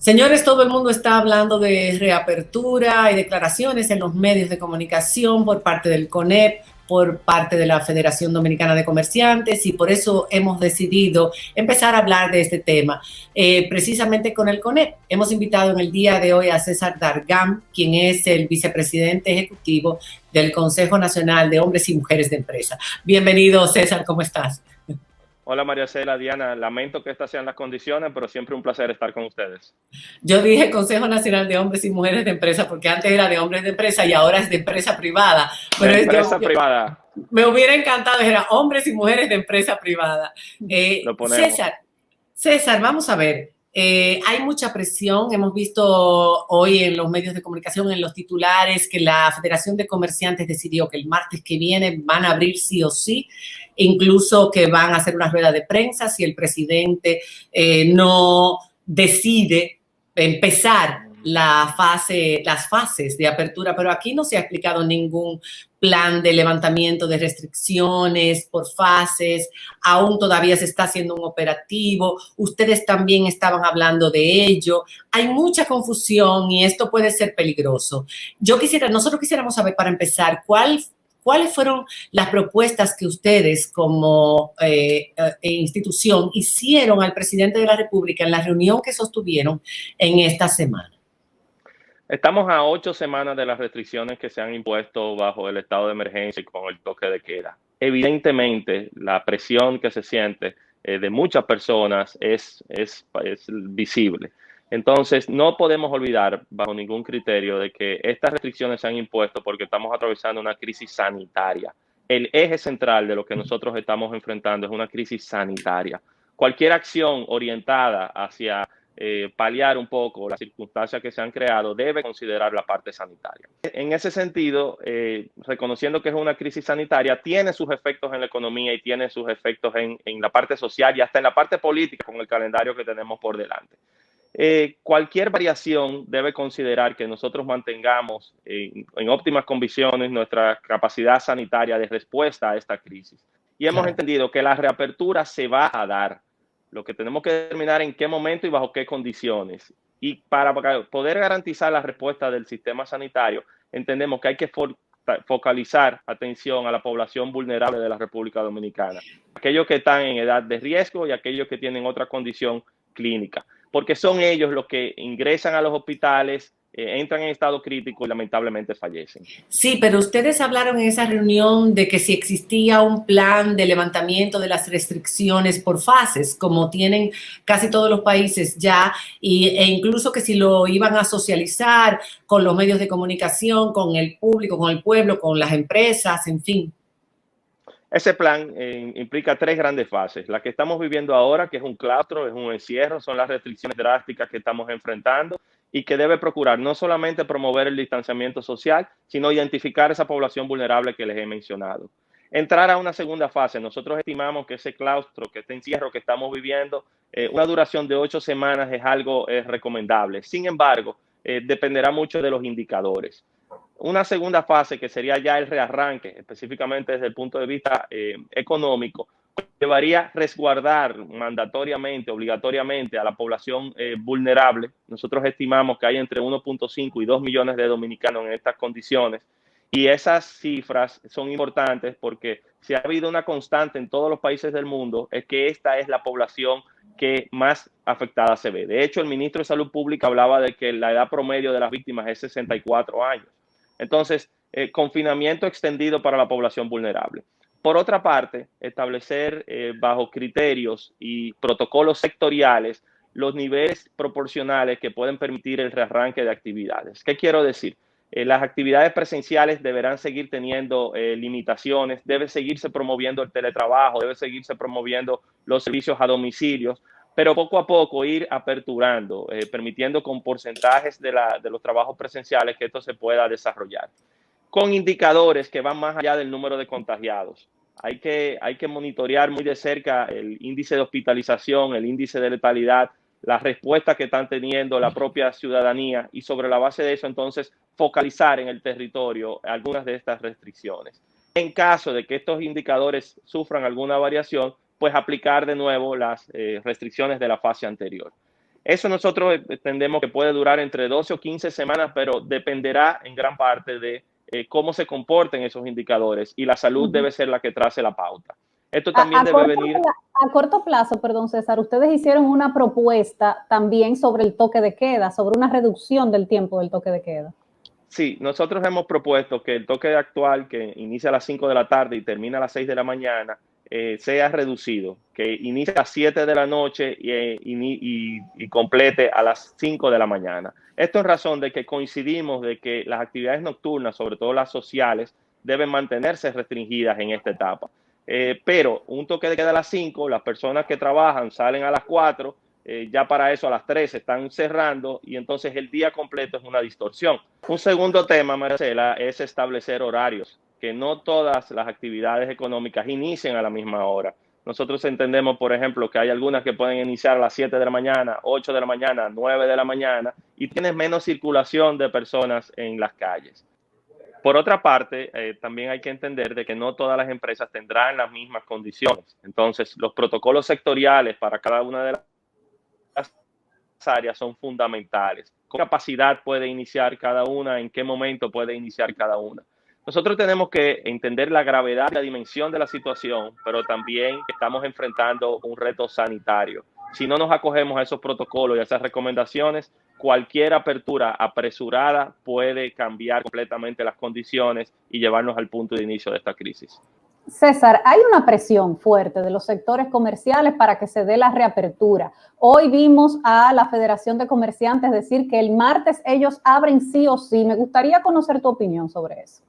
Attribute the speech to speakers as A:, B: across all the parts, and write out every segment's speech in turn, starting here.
A: Señores, todo el mundo está hablando de reapertura y declaraciones en los medios de comunicación por parte del CONEP, por parte de la Federación Dominicana de Comerciantes, y por eso hemos decidido empezar a hablar de este tema. Precisamente con el CONEP hemos invitado en el día de hoy a César Dargam, quien es el vicepresidente ejecutivo del Consejo Nacional de Hombres y Mujeres de Empresa. Bienvenido, César, ¿cómo estás?
B: Hola María Cela, Diana, lamento que estas sean las condiciones, pero siempre un placer estar con ustedes.
A: Yo dije Consejo Nacional de Hombres y Mujeres de Empresa porque antes era de hombres de empresa y ahora es de empresa privada.
B: De
A: Pero
B: empresa privada,
A: me hubiera encantado que era hombres y mujeres de empresa privada.
B: lo ponemos.
A: César, vamos a ver. Hay mucha presión. Hemos visto hoy en los medios de comunicación, en los titulares, que la Federación de Comerciantes decidió que el martes que viene van a abrir sí o sí, incluso que van a hacer una rueda de prensa si el presidente no decide empezar las fases de apertura, pero aquí no se ha explicado ningún plan de levantamiento de restricciones por fases, aún todavía se está haciendo un operativo, ustedes también estaban hablando de ello, hay mucha confusión y esto puede ser peligroso. Nosotros quisiéramos saber, para empezar, ¿cuáles fueron las propuestas que ustedes como institución hicieron al presidente de la República en la reunión que sostuvieron en esta semana?
B: Estamos a 8 semanas de las restricciones que se han impuesto bajo el estado de emergencia y con el toque de queda. Evidentemente, la presión que se siente de muchas personas es visible. Entonces, no podemos olvidar bajo ningún criterio de que estas restricciones se han impuesto porque estamos atravesando una crisis sanitaria. El eje central de lo que nosotros estamos enfrentando es una crisis sanitaria. Cualquier acción orientada hacia paliar un poco las circunstancias que se han creado, debe considerar la parte sanitaria. En ese sentido, reconociendo que es una crisis sanitaria, tiene sus efectos en la economía y tiene sus efectos en la parte social y hasta en la parte política con el calendario que tenemos por delante. Cualquier variación debe considerar que nosotros mantengamos en óptimas condiciones nuestra capacidad sanitaria de respuesta a esta crisis. Y hemos entendido que la reapertura se va a dar. Lo que tenemos que determinar en qué momento y bajo qué condiciones. Y para poder garantizar la respuesta del sistema sanitario, entendemos que hay que focalizar atención a la población vulnerable de la República Dominicana. Aquellos que están en edad de riesgo y aquellos que tienen otra condición clínica. Porque son ellos los que ingresan a los hospitales, entran en estado crítico y lamentablemente fallecen.
A: Sí, pero ustedes hablaron en esa reunión de que si existía un plan de levantamiento de las restricciones por fases, como tienen casi todos los países ya, e incluso que si lo iban a socializar con los medios de comunicación, con el público, con el pueblo, con las empresas, en fin.
B: Ese plan implica 3 grandes fases. La que estamos viviendo ahora, que es un claustro, es un encierro, son las restricciones drásticas que estamos enfrentando y que debe procurar no solamente promover el distanciamiento social, sino identificar esa población vulnerable que les he mencionado. Entrar a una segunda fase. Nosotros estimamos que ese claustro, que este encierro que estamos viviendo, una duración de 8 semanas es algo recomendable. Sin embargo, dependerá mucho de los indicadores. Una segunda fase, que sería ya el rearranque, específicamente desde el punto de vista económico, llevaría resguardar mandatoriamente, obligatoriamente a la población vulnerable. Nosotros estimamos que hay entre 1.5 y 2 millones de dominicanos en estas condiciones. Y esas cifras son importantes porque si ha habido una constante en todos los países del mundo, es que esta es la población que más afectada se ve. De hecho, el ministro de Salud Pública hablaba de que la edad promedio de las víctimas es 64 años. Entonces, confinamiento extendido para la población vulnerable. Por otra parte, establecer bajo criterios y protocolos sectoriales los niveles proporcionales que pueden permitir el rearranque de actividades. ¿Qué quiero decir? Las actividades presenciales deberán seguir teniendo limitaciones, debe seguirse promoviendo el teletrabajo, debe seguirse promoviendo los servicios a domicilios, pero poco a poco ir aperturando, permitiendo con porcentajes de los trabajos presenciales que esto se pueda desarrollar. Con indicadores que van más allá del número de contagiados. Hay que monitorear muy de cerca el índice de hospitalización, el índice de letalidad, las respuestas que están teniendo la propia ciudadanía y sobre la base de eso entonces focalizar en el territorio algunas de estas restricciones. En caso de que estos indicadores sufran alguna variación, pues aplicar de nuevo las restricciones de la fase anterior. Eso nosotros entendemos que puede durar entre 12 o 15 semanas, pero dependerá en gran parte de cómo se comporten esos indicadores, y la salud debe ser la que trace la pauta. Esto también debe venir.
C: A corto plazo, perdón, César, ustedes hicieron una propuesta también sobre el toque de queda, sobre una reducción del tiempo del toque de queda.
B: Sí, nosotros hemos propuesto que el toque actual, que inicia a las 5 de la tarde y termina a las 6 de la mañana, sea reducido, que inicie a las 7 de la noche y complete a las 5 de la mañana. Esto en razón de que coincidimos de que las actividades nocturnas, sobre todo las sociales, deben mantenerse restringidas en esta etapa. Pero un toque de queda a las 5, las personas que trabajan salen a las 4, ya para eso a las 3 están cerrando, y entonces el día completo es una distorsión. Un segundo tema, Marcela, es establecer horarios, que no todas las actividades económicas inicien a la misma hora. Nosotros entendemos, por ejemplo, que hay algunas que pueden iniciar a las 7 de la mañana, 8 de la mañana, 9 de la mañana, y tienes menos circulación de personas en las calles. Por otra parte, también hay que entender de que no todas las empresas tendrán las mismas condiciones. Entonces, los protocolos sectoriales para cada una de las áreas son fundamentales. ¿Qué capacidad puede iniciar cada una? ¿En qué momento puede iniciar cada una? Nosotros tenemos que entender la gravedad y la dimensión de la situación, pero también estamos enfrentando un reto sanitario. Si no nos acogemos a esos protocolos y a esas recomendaciones, cualquier apertura apresurada puede cambiar completamente las condiciones y llevarnos al punto de inicio de esta crisis.
C: César, hay una presión fuerte de los sectores comerciales para que se dé la reapertura. Hoy vimos a la Federación de Comerciantes decir que el martes ellos abren sí o sí. Me gustaría conocer tu opinión sobre eso.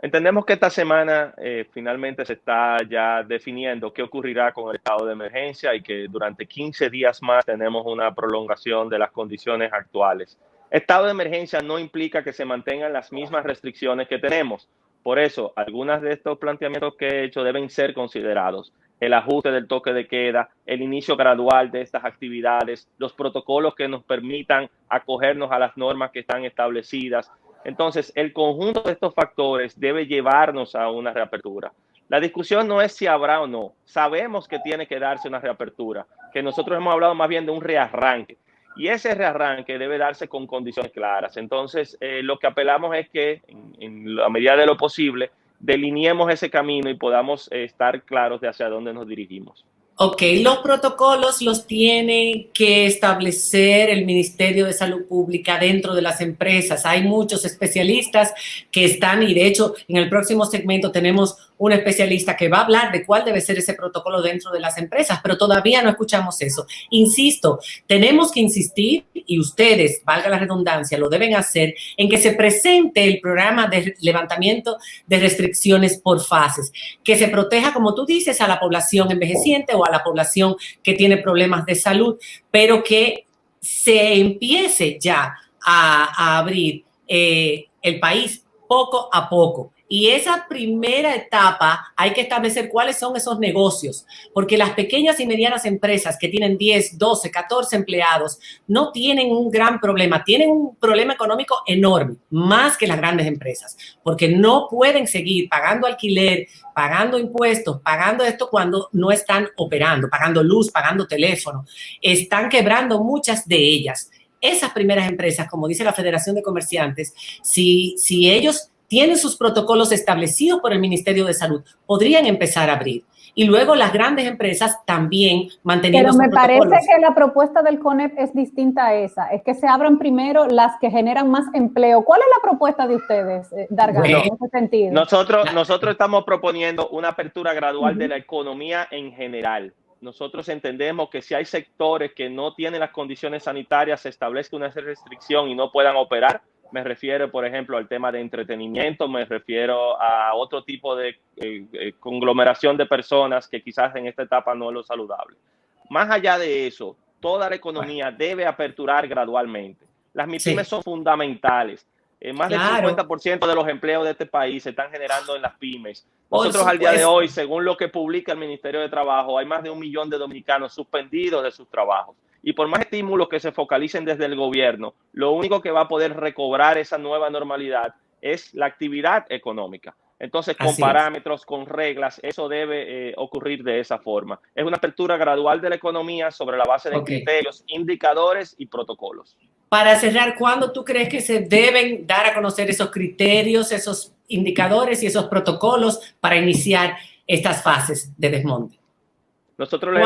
B: Entendemos que esta semana finalmente se está ya definiendo qué ocurrirá con el estado de emergencia, y que durante 15 días más tenemos una prolongación de las condiciones actuales. Estado de emergencia no implica que se mantengan las mismas restricciones que tenemos. Por eso, algunos de estos planteamientos que he hecho deben ser considerados. El ajuste del toque de queda, el inicio gradual de estas actividades, los protocolos que nos permitan acogernos a las normas que están establecidas. Entonces, el conjunto de estos factores debe llevarnos a una reapertura. La discusión no es si habrá o no. Sabemos que tiene que darse una reapertura, que nosotros hemos hablado más bien de un rearranque. Y ese rearranque debe darse con condiciones claras. Entonces, lo que apelamos es que, en la medida de lo posible, delineemos ese camino y podamos estar claros de hacia dónde nos dirigimos.
A: Ok, los protocolos los tiene que establecer el Ministerio de Salud Pública dentro de las empresas. Hay muchos especialistas que están, y de hecho en el próximo segmento tenemos un especialista que va a hablar de cuál debe ser ese protocolo dentro de las empresas, pero todavía no escuchamos eso. Insisto, tenemos que insistir, y ustedes, valga la redundancia, lo deben hacer, en que se presente el programa de levantamiento de restricciones por fases, que se proteja, como tú dices, a la población envejeciente o a la población que tiene problemas de salud, pero que se empiece ya a abrir el país poco a poco. Y esa primera etapa hay que establecer cuáles son esos negocios, porque las pequeñas y medianas empresas que tienen 10, 12, 14 empleados no tienen un gran problema, tienen un problema económico enorme, más que las grandes empresas, porque no pueden seguir pagando alquiler, pagando impuestos, pagando esto cuando no están operando, pagando luz, pagando teléfono. Están quebrando muchas de ellas. Esas primeras empresas, como dice la Federación de Comerciantes, si ellos tienen sus protocolos establecidos por el Ministerio de Salud, podrían empezar a abrir. Y luego las grandes empresas también manteniendo sus protocolos.
C: Pero me parece que la propuesta del CONEP es distinta a esa. Es que se abran primero las que generan más empleo. ¿Cuál es la propuesta de ustedes, Dargan, en ese sentido?
B: Nosotros estamos proponiendo una apertura gradual de la economía en general. Nosotros entendemos que si hay sectores que no tienen las condiciones sanitarias, se establezca una restricción y no puedan operar. Me refiero, por ejemplo, al tema de entretenimiento, me refiero a otro tipo de conglomeración de personas que quizás en esta etapa no es lo saludable. Más allá de eso, toda la economía debe aperturar gradualmente. Las MIPYMES son fundamentales. Más del 50% de los empleos de este país se están generando en las pymes. Nosotros al día de hoy, según lo que publica el Ministerio de Trabajo, hay más de 1 millón de dominicanos suspendidos de sus trabajos. Y por más estímulos que se focalicen desde el gobierno, lo único que va a poder recobrar esa nueva normalidad es la actividad económica. Entonces, con
A: Así
B: parámetros, con reglas, eso debe ocurrir de esa forma. Es una apertura gradual de la economía sobre la base de criterios, indicadores y protocolos.
A: Para cerrar, ¿cuándo tú crees que se deben dar a conocer esos criterios, esos indicadores y esos protocolos para iniciar estas fases de desmonte?
B: Nosotros le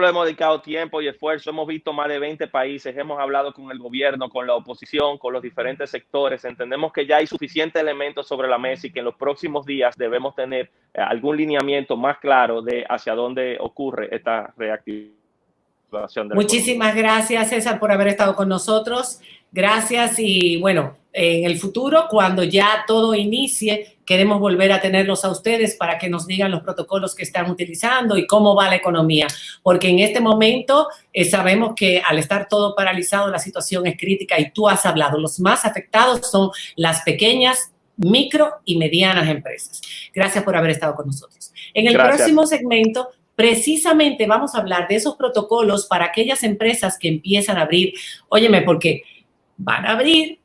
B: hemos dedicado tiempo y esfuerzo, hemos visto más de 20 países, hemos hablado con el gobierno, con la oposición, con los diferentes sectores. Entendemos que ya hay suficientes elementos sobre la mesa y que en los próximos días debemos tener algún lineamiento más claro de hacia dónde ocurre esta reactivación de la
A: Muchísimas gracias, César, por haber estado con nosotros. Gracias y bueno, en el futuro, cuando ya todo inicie, queremos volver a tenerlos a ustedes para que nos digan los protocolos que están utilizando y cómo va la economía, porque en este momento sabemos que al estar todo paralizado la situación es crítica y tú has hablado, los más afectados son las pequeñas, micro y medianas empresas. Gracias por haber estado con nosotros. En el próximo segmento, precisamente vamos a hablar de esos protocolos para aquellas empresas que empiezan a abrir. Óyeme, porque van a abrir,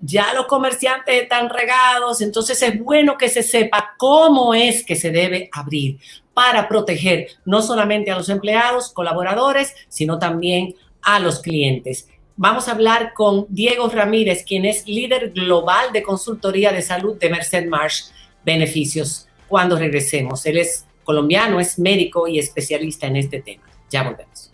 A: ya los comerciantes están regados, entonces es bueno que se sepa cómo es que se debe abrir para proteger no solamente a los empleados, colaboradores, sino también a los clientes. Vamos a hablar con Diego Ramírez, quien es líder global de consultoría de salud de Merced Marsh Beneficios. Cuando regresemos, él es colombiano, es médico y especialista en este tema. Ya volvemos.